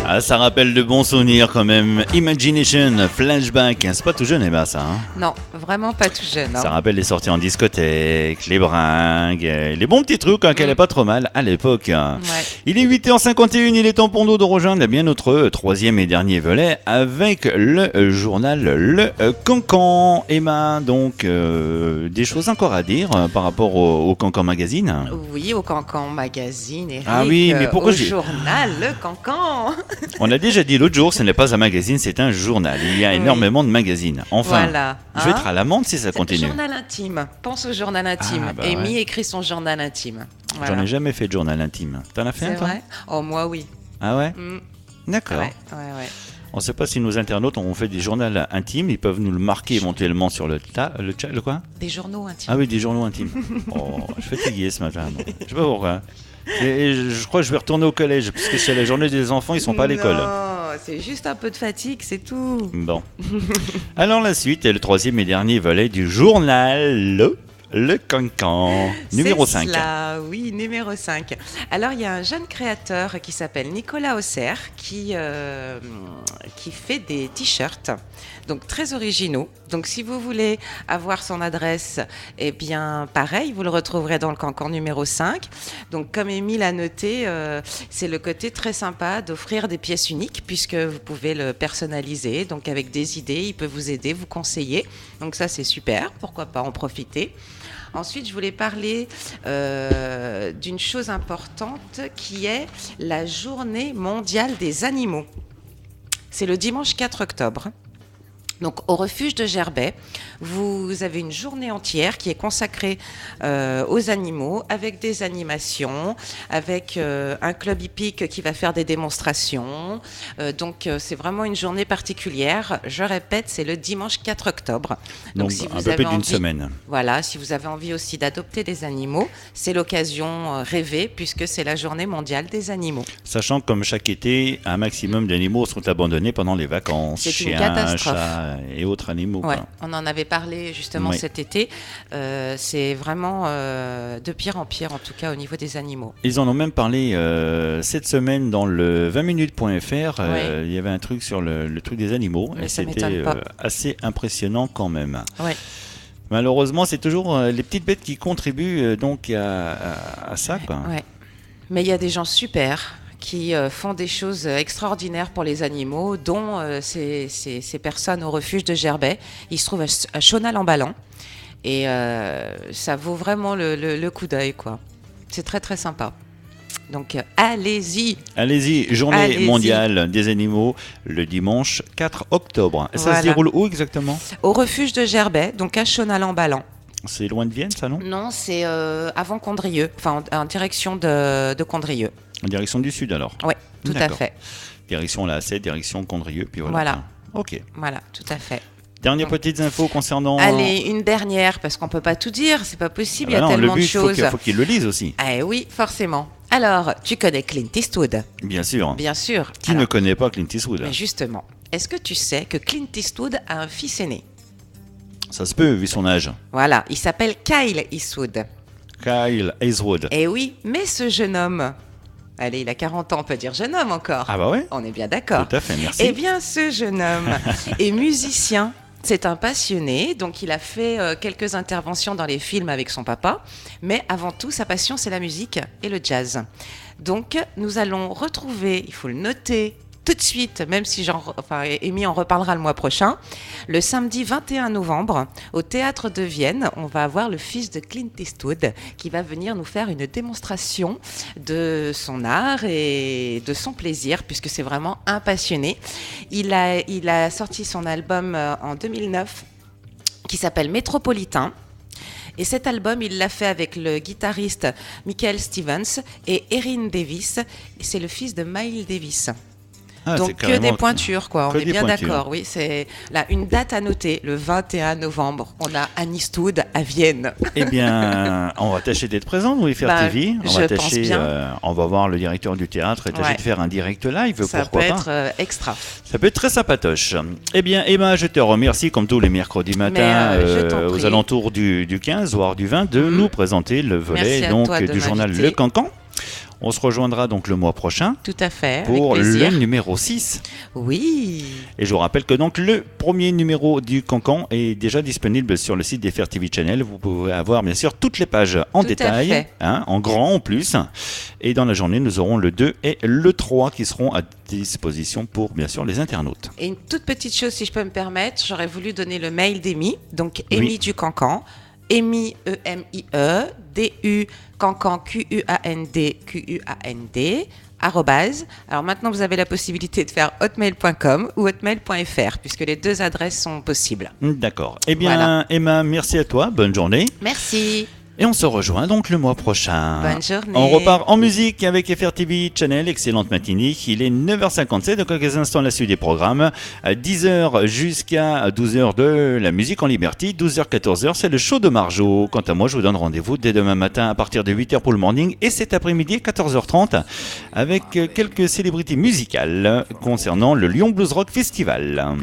Ah, ça rappelle de bons souvenirs quand même. Imagination, Flashback, c'est pas tout jeune, Emma, ça. Hein, Non, vraiment pas tout jeune. ça rappelle les sorties en discothèque, les bringues, les bons petits trucs qu'elle est pas trop mal à l'époque. Ouais. Il est 8h51, il est temps pour nous de rejoindre bien notre troisième et dernier volet avec le journal Le Cancan. Emma, donc des choses encore à dire par rapport au Cancan Magazine. Oui, au Cancan Magazine, Eric. Ah oui, mais pourquoi au j'ai- journal Le Cancan. On a déjà dit l'autre jour, ce n'est pas un magazine, c'est un journal. Il y a Oui. énormément de magazines. Enfin, Voilà. je vais Hein, être à l'amende si ça c'est continue. Journal intime. Pense au journal intime. Ah, bah Amy ouais. écrit son journal intime. Voilà. J'en ai jamais fait de journal intime. T'en as fait C'est un, toi? vrai. Oh, moi, oui. Ah ouais? Mm. D'accord. Ouais, ouais. On ne sait pas si nos internautes ont fait des journaux intimes. Ils peuvent nous le marquer éventuellement sur le chat, le quoi? Des journaux intimes. Ah oui, des journaux intimes. Oh, je suis fatigué ce matin. Bon. Je sais pas pourquoi. Et je crois que je vais retourner au collège, parce que c'est la journée des enfants, ils sont pas à l'école. Non, c'est juste un peu de fatigue, c'est tout. Bon. Alors la suite est le troisième et dernier volet du journal Le Cancan, numéro C'est 5. cela, oui, numéro 5. Alors, il y a un jeune créateur qui s'appelle Nicolas Auxerre qui fait des t-shirts, donc très originaux. Donc, si vous voulez avoir son adresse, eh bien, pareil, vous le retrouverez dans le Cancan numéro 5. Donc, comme Émile a noté, c'est le côté très sympa d'offrir des pièces uniques puisque vous pouvez le personnaliser. Donc, avec des idées, il peut vous aider, vous conseiller. Donc, ça, c'est super. Pourquoi pas en profiter. Ensuite, je voulais parler d'une chose importante qui est la journée mondiale des animaux. C'est le dimanche 4 octobre. Donc, au refuge de Gerbet, vous avez une journée entière qui est consacrée aux animaux, avec des animations, avec un club hippique qui va faire des démonstrations. Donc, c'est vraiment une journée particulière. Je répète, c'est le dimanche 4 octobre. Donc si un vous peu avez plus d'une envie- semaine. Voilà, si vous avez envie aussi d'adopter des animaux, c'est l'occasion rêvée puisque c'est la journée mondiale des animaux. Sachant que comme chaque été, un maximum d'animaux sont abandonnés pendant les vacances. C'est une Chiens, catastrophe. chats et autres animaux. Ouais, quoi. on en avait parlé justement Oui. cet été. C'est vraiment de pire en pire, en tout cas au niveau des animaux. Ils en ont même parlé cette semaine dans le 20minutes.fr. Il y avait un truc sur le truc des animaux. Mais et ça c'était m'étonne pas. assez impressionnant quand même. Ouais. Malheureusement, c'est toujours les petites bêtes qui contribuent donc à ça. Quoi. Ouais. Mais il y a des gens super qui font des choses extraordinaires pour les animaux, dont ces personnes au refuge de Gerbet. Ils se trouvent à Chonal-en-Ballan. Et ça vaut vraiment le coup d'œil, quoi. C'est très, très sympa. Donc, allez-y. Allez-y, journée Allez-y. mondiale des animaux, le dimanche 4 octobre. Ça Voilà. se déroule où exactement? Au refuge de Gerbet, donc à Chonal-en-Ballan. C'est loin de Vienne, ça, non? Non, c'est avant Condrieu, enfin en direction de Condrieu. En direction du sud, alors. Oui, tout à D'accord. fait. Direction la A7, direction Condrieu, puis voilà. Voilà. Ok. Voilà, tout à fait. Dernière petites infos concernant... Allez, une dernière, parce qu'on peut pas tout dire, c'est pas possible, Ah bah il y a non, tellement le but, de choses. faut qu'il le lise aussi, Eh oui, forcément. Alors, tu connais Clint Eastwood, bien sûr. bien sûr. Qui Alors, ne connaît pas Clint Eastwood? mais justement, est-ce que tu sais que Clint Eastwood a un fils aîné? Ça se peut, vu son âge. Voilà, il s'appelle Kyle Eastwood. Kyle Eastwood. Eh oui, mais ce jeune homme, allez, il a 40 ans, on peut dire jeune homme encore. Ah bah ouais, On est bien d'accord. tout à fait, merci. Eh bien, ce jeune homme est musicien. C'est un passionné, donc il a fait quelques interventions dans les films avec son papa, mais avant tout, sa passion, c'est la musique et le jazz. Donc, nous allons retrouver, il faut le noter tout de suite, même si Amy en reparlera le mois prochain, le samedi 21 novembre, au Théâtre de Vienne, on va avoir le fils de Clint Eastwood qui va venir nous faire une démonstration de son art et de son plaisir, puisque c'est vraiment un passionné. Il a sorti son album en 2009 qui s'appelle Métropolitain. Et cet album, il l'a fait avec le guitariste Michael Stevens et Erin Davis. C'est le fils de Miles Davis. Ah, c'est Donc que carrément- des pointures, quoi. On que est des bien pointures. d'accord. Oui, c'est là une date à noter. Le 21 novembre, on a Anne Eastwood à Vienne. Eh bien, on va tâcher d'être présent, nous, FR Bah, TV. On je va pense tâcher, bien. on va voir le directeur du théâtre et tâcher Ouais. de faire un direct live, Ça pourquoi peut pas. être extra. Ça peut être très sympatoche. Eh bien, Emma, je te remercie, comme tous les mercredis matins, je t'en aux prie. alentours du 15, voire du 20, de nous présenter le volet Merci à donc, toi de du journal m'inviter. Le Cancan. On se rejoindra donc le mois prochain Tout à fait, pour avec le plaisir. numéro 6. Oui. Et je vous rappelle que donc le premier numéro du Cancan est déjà disponible sur le site des FR TV Channel. Vous pouvez avoir bien sûr toutes les pages en Tout à détail, fait. en grand en plus. Et dans la journée, nous aurons le 2 et le 3 qui seront à disposition pour bien sûr les internautes. Et une toute petite chose, si je peux me permettre, j'aurais voulu donner le mail d'Amy, donc Oui. Amy du Cancan, Amy E-M-I-E, D-U, Cancan, Q-U-A-N-D, Q-U-A-N-D, arrobase. Alors maintenant, vous avez la possibilité de faire hotmail.com ou hotmail.fr, puisque les deux adresses sont possibles. D'accord. Eh bien, Voilà. Emma, merci à toi. Bonne journée. Merci. Et on se rejoint donc le mois prochain. Bonne journée. On repart en musique avec FR TV Channel. Excellente matinée. Il est 9h57. Dans quelques instants, la suite des programmes. À 10h jusqu'à 12h de la musique en liberté. 12h, 14h, c'est le show de Marjo. Quant à moi, je vous donne rendez-vous dès demain matin à partir de 8h pour le morning. Et cet après-midi, 14h30, avec quelques célébrités musicales concernant le Lyon Blues Rock Festival.